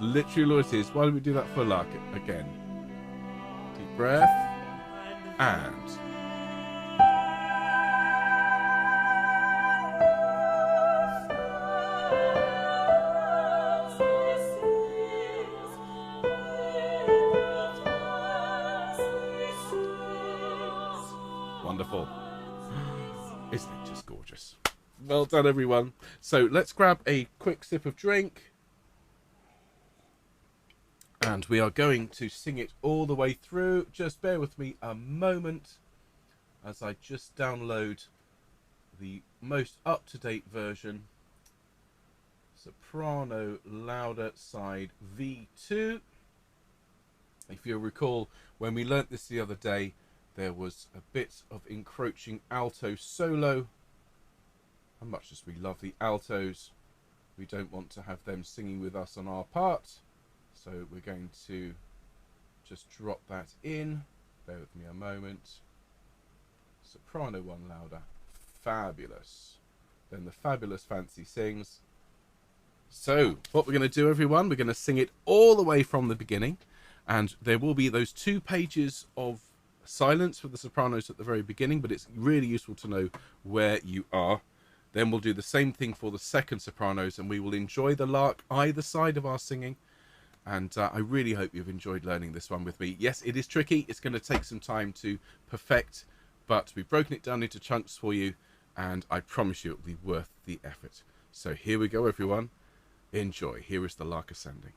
literally all it is. Why don't we do that for Lark again? Deep breath and wonderful. Isn't it just gorgeous? Well done, everyone. So let's grab a quick sip of drink. And we are going to sing it all the way through. Just bear with me a moment as I just download the most up-to-date version. Soprano louder side V2. If you'll recall, when we learnt this the other day, there was a bit of encroaching alto solo. And much as we love the altos, we don't want to have them singing with us on our part. So we're going to just drop that in. Bear with me a moment. Soprano one louder. Fabulous. Then the fabulous fancy sings. So what we're going to do, everyone, we're going to sing it all the way from the beginning. And there will be those 2 pages of silence for the sopranos at the very beginning, but it's really useful to know where you are. Then we'll do the same thing for the second sopranos, and we will enjoy the Lark either side of our singing. And I really hope you've enjoyed learning this one with me. Yes, it is tricky. It's going to take some time to perfect, but we've broken it down into chunks for you, and I promise you it will be worth the effort. So here we go, everyone. Enjoy. Here is the Lark ascending.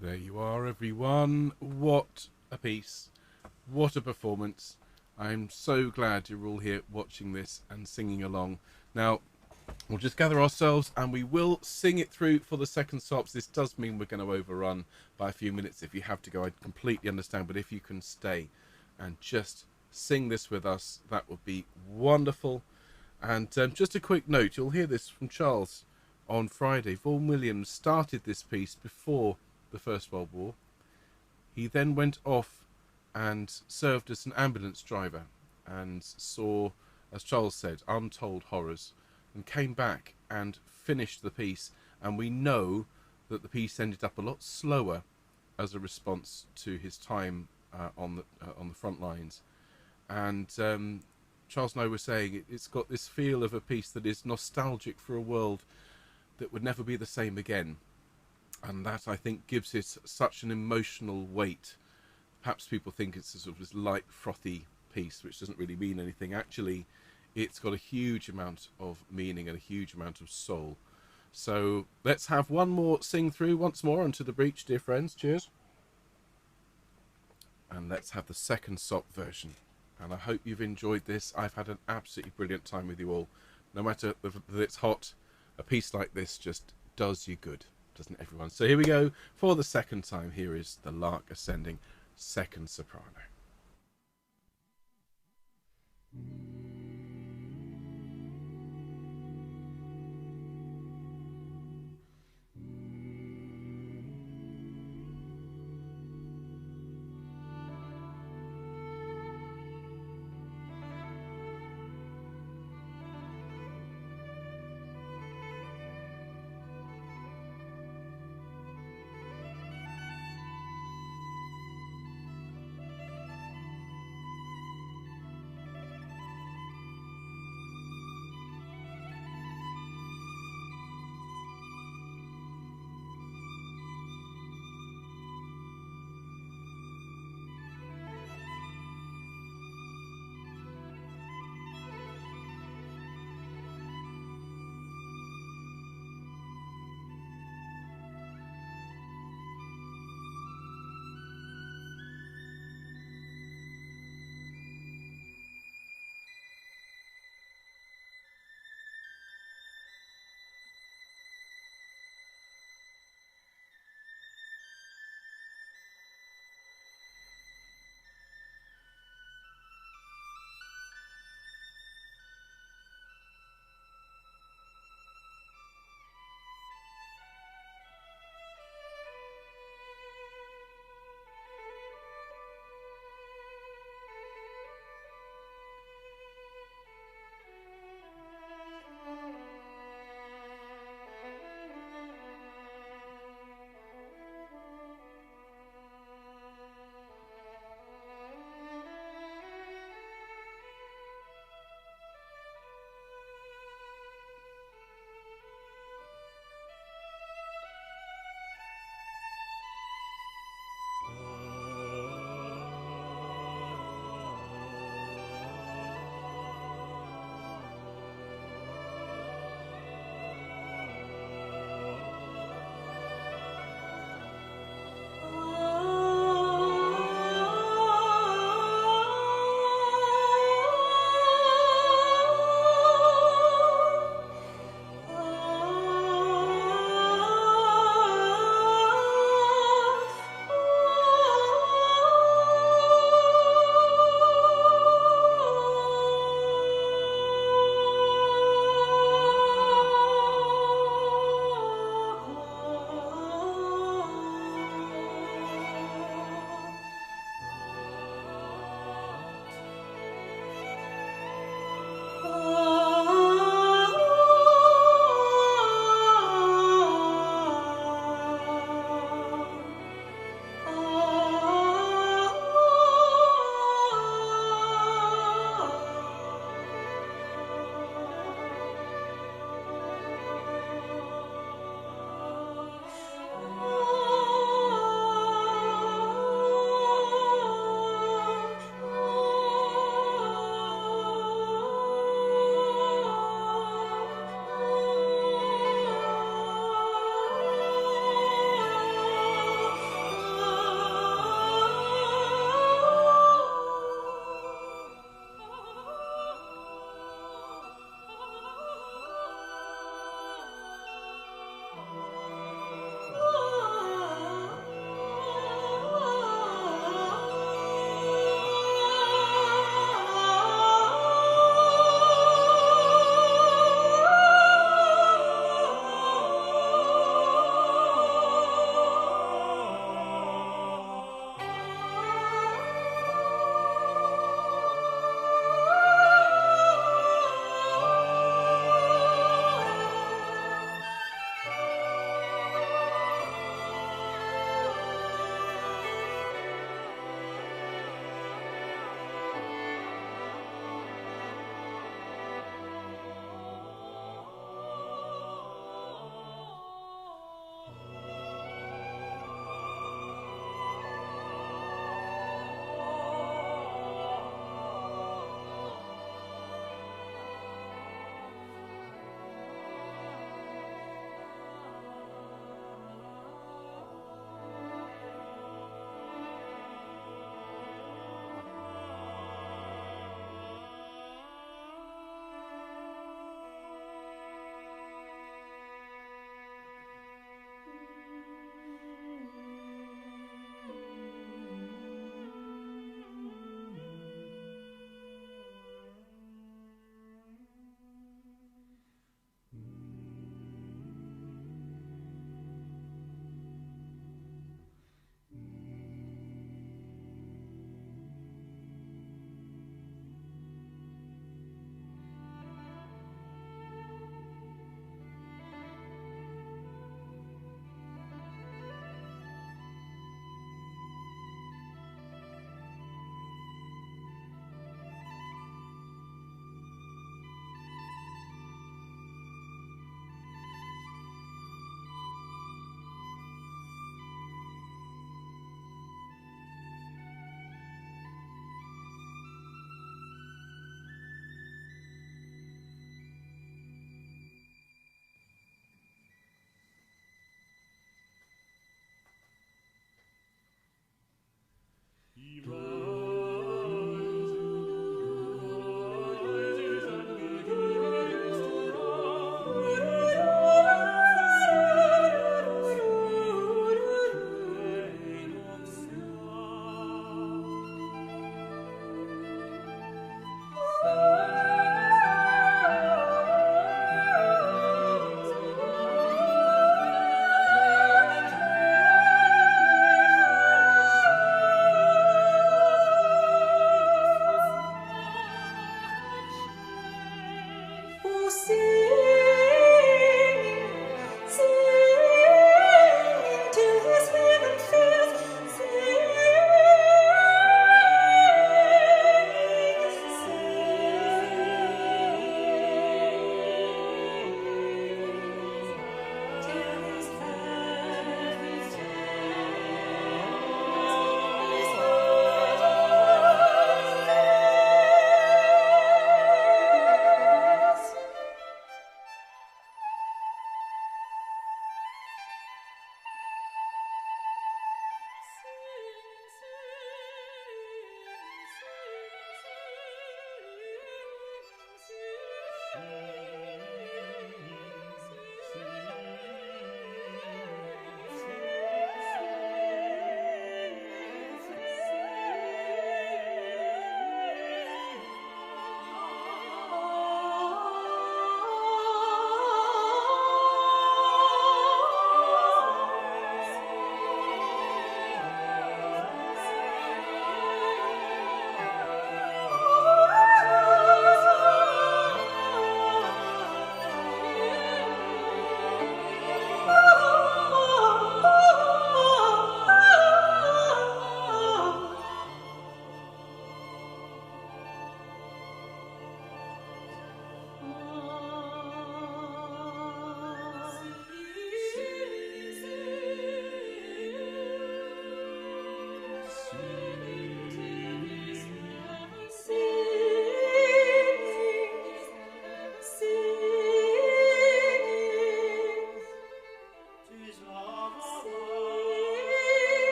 There you are, everyone. What a piece. What a performance. I'm so glad you're all here watching this and singing along. Now, we'll just gather ourselves and we will sing it through for the second stops. This does mean we're going to overrun by a few minutes. If you have to go, I completely understand. But if you can stay and just sing this with us, that would be wonderful. And just a quick note, you'll hear this from Charles on Friday. Vaughan Williams started this piece before the First World War. He then went off and served as an ambulance driver and saw, as Charles said, untold horrors, and came back and finished the piece. And we know that the piece ended up a lot slower as a response to his time on the front lines. And Charles and I were saying it's got this feel of a piece that is nostalgic for a world that would never be the same again. And that, I think, gives it such an emotional weight. Perhaps people think it's a sort of this light, frothy piece, which doesn't really mean anything. Actually, it's got a huge amount of meaning and a huge amount of soul. So let's have one more sing through once more onto the breach, dear friends. Cheers. And let's have the second stop version. And I hope you've enjoyed this. I've had an absolutely brilliant time with you all. No matter that it's hot, a piece like this just does you good, doesn't everyone? So here we go for the second time. Here is the Lark Ascending, second soprano.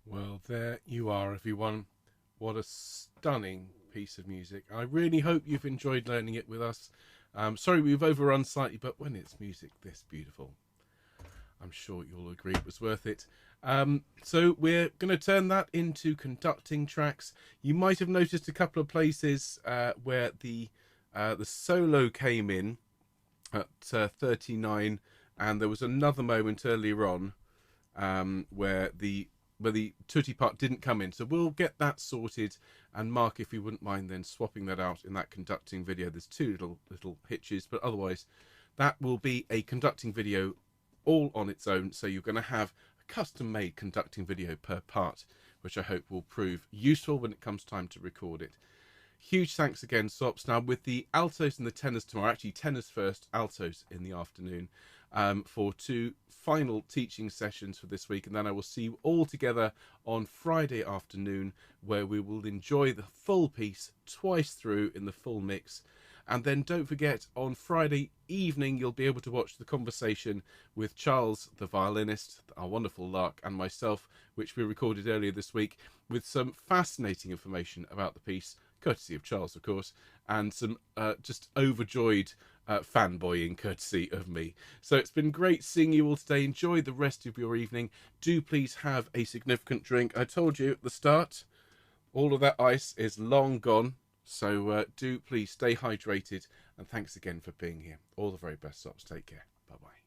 Well, there you are, everyone. What a stunning piece of music. I really hope you've enjoyed learning it with us. Sorry we've overrun slightly, but when it's music this beautiful, I'm sure you'll agree it was worth it. So we're going to turn that into conducting tracks. You might have noticed a couple of places where the solo came in at 39, and there was another moment earlier on where the tutti part didn't come in. So we'll get that sorted. And Mark, if you wouldn't mind then swapping that out in that conducting video. There's two little hitches, but otherwise that will be a conducting video all on its own. So you're going to have a custom made conducting video per part, which I hope will prove useful when it comes time to record it. Huge thanks again, Sops. Now with the altos and the tenors tomorrow, actually tenors first, altos in the afternoon, for two final teaching sessions for this week, and then I will see you all together on Friday afternoon, where we will enjoy the full piece twice through in the full mix. And then don't forget, on Friday evening you'll be able to watch the conversation with Charles the violinist, our wonderful Lark, and myself, which we recorded earlier this week, with some fascinating information about the piece, courtesy of Charles of course, and some just overjoyed fanboying courtesy of me. So it's been great seeing you all today. Enjoy the rest of your evening. Do please have a significant drink. I told you at the start, all of that ice is long gone. So do please stay hydrated, and thanks again for being here. All the very best, Sops. Take care. Bye-bye.